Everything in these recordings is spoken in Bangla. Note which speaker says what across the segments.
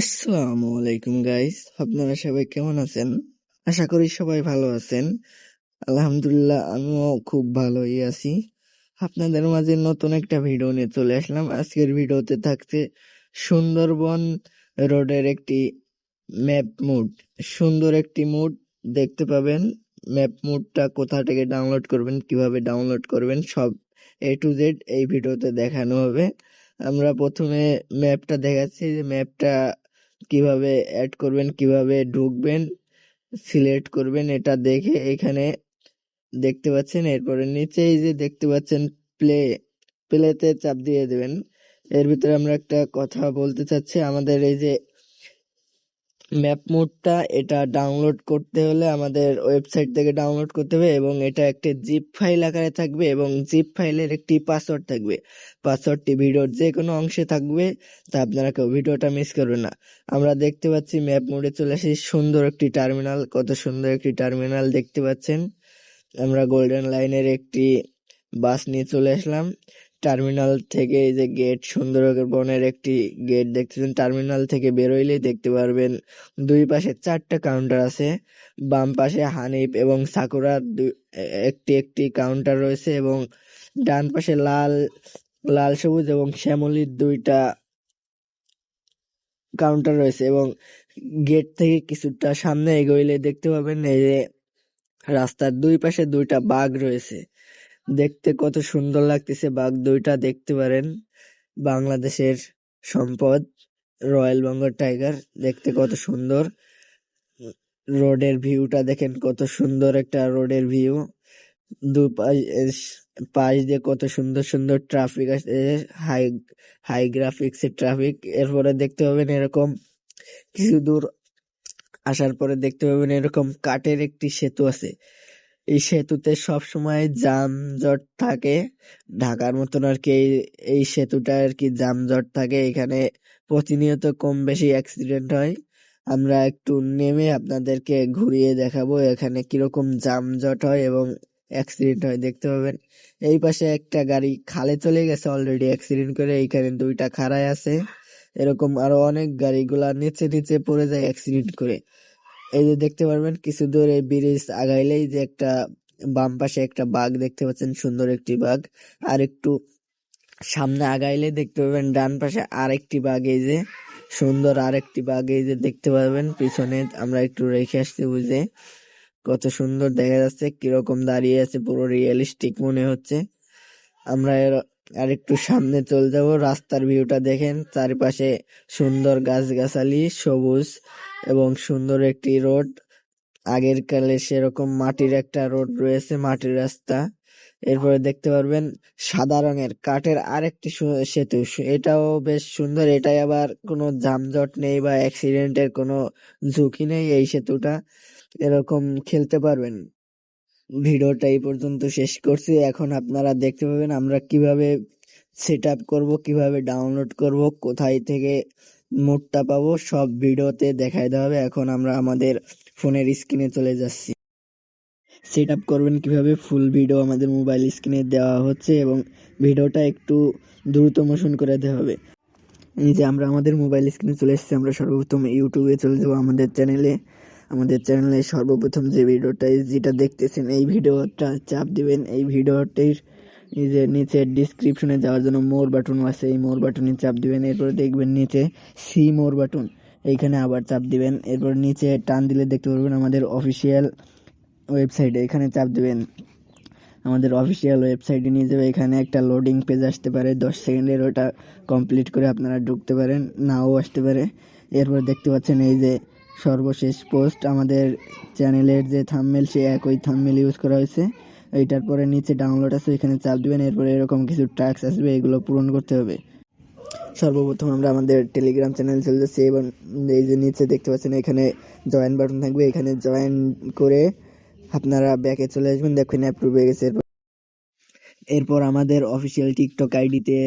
Speaker 1: আসসালামু আলাইকুম গাইস, আপনারা সবাই কেমন আছেন? আশা করি সবাই ভালো আছেন। আলহামদুলিল্লাহ, আমিও খুব ভালোই আছি। আপনাদের মাঝে নতুন একটা ভিডিও নিয়ে চলে আসলাম। আজকের ভিডিওতে থাকছে সুন্দরবন রোডের একটি ম্যাপ মুড। সুন্দর একটি মুড দেখতে পাবেন। ম্যাপ মুডটা কোথা থেকে ডাউনলোড করবেন, কিভাবে ডাউনলোড করবেন, সব A to Z এই ভিডিওতে দেখানো হবে। আমরা প্রথমে ম্যাপটা দেখাচ্ছি যে ম্যাপটা কিভাবে অ্যাড করবেন, কিভাবে ঢুকবেন, সিলেক্ট করবেন। এটা দেখে এখানে দেখতে পাচ্ছেন, এরপরে নিচে এই যে দেখতে পাচ্ছেন প্লেতে চাপ দিয়ে দেবেন। এর ভিতরে আমরা একটা কথা বলতে চাচ্ছি, আমাদের এই যে ম্যাপ মোডটা, এটা ডাউনলোড করতে হলে আমাদের ওয়েবসাইট থেকে ডাউনলোড করতে হবে এবং এটা একটি জিপ ফাইল আকারে থাকবে এবং জিপ ফাইলের একটি পাসওয়ার্ড থাকবে। পাসওয়ার্ডটি ভিডিওর যে কোনো অংশে থাকবে, তা আপনারা কেউ ভিডিওটা মিস করবেন না। আমরা দেখতে পাচ্ছি ম্যাপ মোডে চলে আসি। সুন্দর একটি টার্মিনাল, কত সুন্দর একটি টার্মিনাল দেখতে পাচ্ছেন। আমরা গোল্ডেন লাইনের একটি বাস নিয়ে চলে আসলাম। টার্মিনাল থেকে এই যে গেট, সুন্দরবনের একটি গেট দেখতেছেন। টার্মিনাল থেকে বেরোইলেই দেখতে পারবেন দুই পাশে 4টা কাউন্টার আছে। বাম পাশে হানিফ এবং সাকুরার একটি একটি কাউন্টার রয়েছে এবং ডান পাশে লাল লাল সবুজ এবং শ্যামলির 2টা কাউন্টার রয়েছে এবং গেট থেকে কিছুটা সামনে এগোইলে দেখতে পাবেন এই যে রাস্তার দুই পাশে 2টা বাঘ রয়েছে। দেখতে কত সুন্দর লাগতেছে, বাঘ 2টা দেখতে পারেন। বাংলাদেশের সম্পদ রয়্যাল বেঙ্গল টাইগার, দেখতে কত সুন্দর। রোডের ভিউটা দেখেন, কত সুন্দর একটা রোডের ভিউ। পাশ দিয়ে কত সুন্দর সুন্দর ট্রাফিক আছে, হাই হাই গ্রাফিক্সের ট্রাফিক। এরপরে দেখতে পাবেন এরকম কিছু দূর আসার পরে দেখতে পাবেন এরকম কাঠের একটি সেতু আছে। এই সেতুতে সবসময় যানজট থাকে, ঢাকার মতন আর কি। এই সেতুটা আর কি যানজট থাকে, এখানে প্রতিনিয়ত কম বেশি অ্যাক্সিডেন্ট হয়। আমরা একটু নেমে আপনাদেরকে ঘুরিয়ে দেখাবো এখানে কিরকম যানজট হয় এবং অ্যাক্সিডেন্ট হয়, দেখতে পাবেন। এই পাশে একটা গাড়ি খালে চলে গেছে অলরেডি অ্যাক্সিডেন্ট করে, এইখানে 2টা খাড়ায় আছে। এরকম আরো অনেক গাড়িগুলা নিচে নিচে পড়ে যায় অ্যাক্সিডেন্ট করে। এই যে দেখতে পারবেন কিছু দূর এই ব্রিজ আগাইলেই যে একটা বাম পাশে একটা বাঘ দেখতে পাচ্ছেন, সুন্দর একটি বাঘ। আর একটু সামনে আগাইলে দেখতে পাবেন ডান পাশে আরেকটি বাঘ, এই যে সুন্দর আরেকটি বাঘ এই যে দেখতে পাবেন পিছনে। আমরা একটু রেখে আসছি বুঝে, কত সুন্দর দেখা যাচ্ছে, কিরকম দাঁড়িয়ে আছে, পুরো রিয়েলিস্টিক মনে হচ্ছে। আমরা আর একটু সামনে চলে যাব। রাস্তার ভিউটা দেখেন, চারিপাশে সুন্দর গাছগাছালি, সবুজ এবং সুন্দর একটি রোড। আগের কালে সেরকম মাটির একটা রোড রয়েছে, মাটির রাস্তা। এরপরে দেখতে পারবেন সাদা রঙের কাঠের আরেকটি সেতু, এটাও বেশ সুন্দর। এটাই আবার কোনো যানজট নেই বা অ্যাক্সিডেন্টের কোনো ঝুঁকি নেই এই সেতুটা, এরকম খেলতে পারবেন। ভিডিওটা এই পর্যন্ত শেষ করছি। এখন আপনারা দেখতে পাবেন আমরা কিভাবে সেট আপ করবো, কিভাবে ডাউনলোড করব, কোথায় থেকে মোডটা পাবো, সব ভিডিওতে দেখাই দেওয়া হবে। এখন আমরা আমাদের ফোনের স্ক্রিনে চলে যাচ্ছি। সেট আপ করবেন কিভাবে, ফুল ভিডিও আমাদের মোবাইল স্ক্রিনে দেওয়া হচ্ছে এবং ভিডিওটা একটু দ্রুত মোশন করে দেওয়া হবে। এই যে আমরা আমাদের মোবাইল স্ক্রিনে চলে এসেছি। আমরা সর্বপ্রথম ইউটিউবে চলে যাবো, আমাদের চ্যানেলে সর্বপ্রথম যে ভিডিওটা যেটা দেখতেছেন এই ভিডিওটা চাপ দিবেন। এই ভিডিওটির এই যে নিচে ডিসক্রিপশনে যাওয়ার জন্য মোর বাটন আছে, এই মোর বাটনে চাপ দিবেন। এরপরে দেখবেন নিচে সি মোর বাটন, এইখানে আবার চাপ দিবেন। এরপর নিচে টান দিলে দেখতে পারবেন আমাদের অফিসিয়াল ওয়েবসাইটে, এখানে চাপ দিবেন। আমাদের অফিসিয়াল ওয়েবসাইটে নিয়ে যাবে। এখানে একটা লোডিং পেজ আসতে পারে 10 সেকেন্ডের, ওটা কমপ্লিট করে আপনারা ঢুকতে পারেন, নাও আসতে পারে। এরপর দেখতে পাচ্ছেন এই যে সর্বশেষ পোস্ট, আমাদের চ্যানেলের যে থাম্বনেল সে একই থাম্বনেল ইউজ করা হয়েছে। এইটার পরে নিচে ডাউনলোড আছে, এখানে চাপ দিবেন। এরপরে এরকম কিছু টাস্ক আসবে, এগুলো পূরণ করতে হবে। সর্বপ্রথম আমরা আমাদের টেলিগ্রাম চ্যানেল চলে যাচ্ছি এবং এই যে নিচে দেখতে পাচ্ছেন এখানে জয়েন বাটন থাকবে, এখানে জয়েন করে আপনারা ব্যাকে চলে আসবেন। দেখুন অ্যাপ্রুভ হয়ে গেছে। এরপর আমাদের অফিসিয়াল টিকটক আইডিতে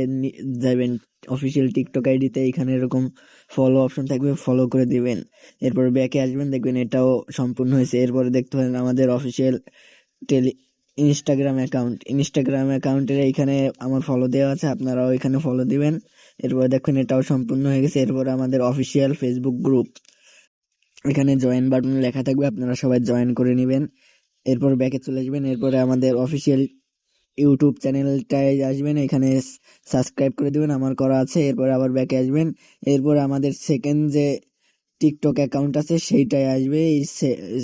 Speaker 1: যাবেন। অফিসিয়াল টিকটক আইডিতে এখানে এরকম ফলো অপশন থাকবে, ফলো করে দিবেন। এরপর ব্যাকে আসবেন, দেখবেন এটাও সম্পূর্ণ হয়েছে। এরপরে দেখতে পারেন আমাদের অফিসিয়াল ইনস্টাগ্রাম অ্যাকাউন্টের এইখানে আমার ফলো দেওয়া আছে, আপনারাও এখানে ফলো দিবেন। এরপর দেখুন এটাও সম্পূর্ণ হয়ে গেছে। এরপর আমাদের অফিসিয়াল ফেসবুক গ্রুপ, এখানে জয়েন বাটন লেখা থাকবে, আপনারা সবাই জয়েন করে নেবেন। এরপর ব্যাকে চলে আসবেন, এরপরে আমাদের অফিসিয়াল ইউটিউব চ্যানেলটায় আসবেন, এখানে সাবস্ক্রাইব করে দিবেন, আমার করা আছে। এরপর আবার ব্যাকে আসবেন, এরপর আমাদের সেকেন্ড যে টিকটক অ্যাকাউন্ট আছে সেইটাই আসবে,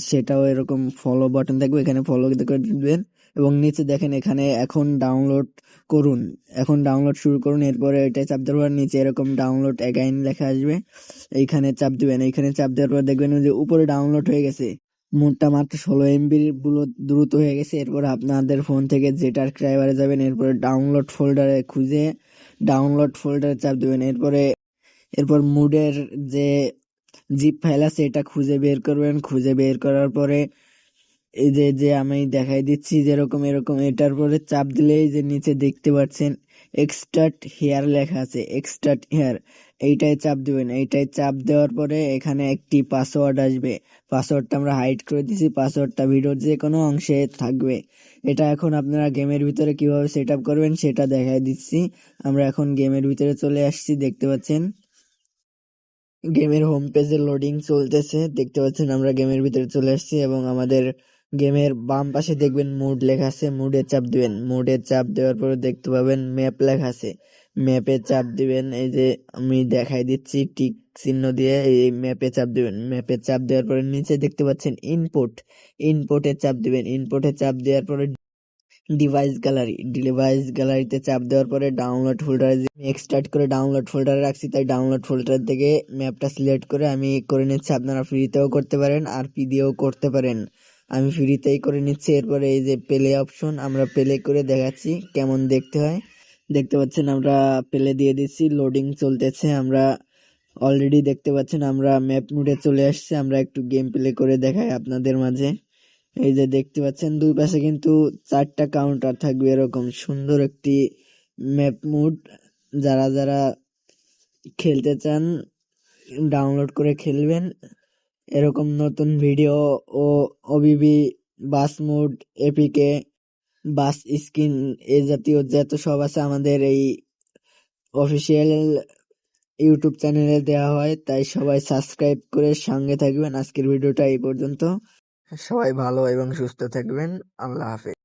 Speaker 1: সেটাও এরকম ফলো বাটন থাকবে, এখানে ফলো করে দিবেন। এবং নিচে দেখেন এখানে এখন ডাউনলোড করুন, এখন ডাউনলোড শুরু করুন। এরপরে এটা চাপ দেওয়ার পর নিচে এরকম ডাউনলোড অ্যাগাইন লেখা আসবে, এইখানে চাপ দিবেন। এইখানে চাপ দেওয়ার পর দেখবেন যে উপরে ডাউনলোড হয়ে গেছে, মোটটা মাত্র 16 MB দ্রুত হয়ে গেছে। এরপর আপনাদের ফোন থেকে যেটার ড্রাইভারে যাবেন, এরপরে ডাউনলোড ফোল্ডারে খুঁজে ডাউনলোড ফোল্ডারে চাপ দিবেন। এরপর মুডের যে জিপ ফাইল আছে এটা খুঁজে বের করবেন। খুঁজে বের করার পরে এই যে আমি দেখাই দিচ্ছি যেরকম এরকম, এটার পরে চাপ দিলেই যে নিচে দেখতে পাচ্ছেন এক্সট্রাক্ট হেয়ার লেখা আছে, এক্সট্রাক্ট হেয়ার, এইটাই চাপ দিবেন। এইটাই চাপ দেওয়ার পরে এখানে একটি পাসওয়ার্ড আসবে, পাসওয়ার্ডটা আমরা হাইড করে দিছি, পাসওয়ার্ডটা ভিডিওর যে কোনো অংশে থাকবে। এটা এখন আপনারা গেমের ভিতরে কিভাবে সেট আপ করবেন সেটা দেখাই দিচ্ছি। আমরা এখন গেমের ভিতরে চলে আসছি, দেখতে পাচ্ছেন গেমের হোম পেজে লোডিং চলতেছে, দেখতে পাচ্ছেন আমরা গেমের ভিতরে চলে আসছি। এবং আমাদের গেমের বাম পাশে দেখবেন মুড লেখা আছে, মুডে চাপ দিবেন। মুডে চাপ দেওয়ার পরে দেখতে পাবেন ম্যাপ লেখা আছে, ম্যাপে চাপ দিবেন। এই যে আমি দেখাই দিচ্ছি টিক চিহ্ন দিয়ে, এই ম্যাপে চাপ দিবেন। ম্যাপে চাপ দেওয়ার পরে নিচে দেখতে পাচ্ছেন ইনপুট, ইনপুটে চাপ দিবেন। ইনপুটে চাপ দেওয়ার পরে ডিভাইস গ্যালারিতে চাপ দেওয়ার পরে ডাউনলোড ফোল্ডারে, আমি এক্সট্রাক্ট করে ডাউনলোড ফোল্ডারে রাখছি, তাই ডাউনলোড ফোল্ডার থেকে ম্যাপটা সিলেক্ট করে আমি করে নিচ্ছি। আপনারা ফ্রিতেও করতে পারেন আর পি দিয়েও করতে পারেন, আমি ফ্রিতেই করে নিচ্ছি। এরপরে এই যে প্লে অপশন, আমরা প্লে করে দেখাচ্ছি কেমন দেখতে হয়। দেখতে পাচ্ছেন আমরা প্লে দিয়ে দিচ্ছি, লোডিং চলতেছে। আমরা অলরেডি দেখতে পাচ্ছেন আমরা ম্যাপ মোডে চলে আসছে। আমরা একটু গেম প্লে করে দেখাই আপনাদের মাঝে। এই যে দেখতে পাচ্ছেন দুই পাশে কিন্তু 4টা কাউন্টার থাকবে, এরকম সুন্দর একটি ম্যাপ মুড। যারা যারা খেলতে চান ডাউনলোড করে খেলবেন। এরকম নতুন ভিডিও ও ওবিবি, বাস মুড, এপিকে, বাস স্কিন, এ জাতীয় যত সব আছে আমাদের এই অফিসিয়াল ইউটিউব চ্যানেলে দেওয়া হয়, তাই সবাই সাবস্ক্রাইব করে সঙ্গে থাকবেন। আজকের ভিডিওটা এই পর্যন্ত, সবাই ভালো এবং সুস্থ থাকবেন। আল্লাহ হাফেজ।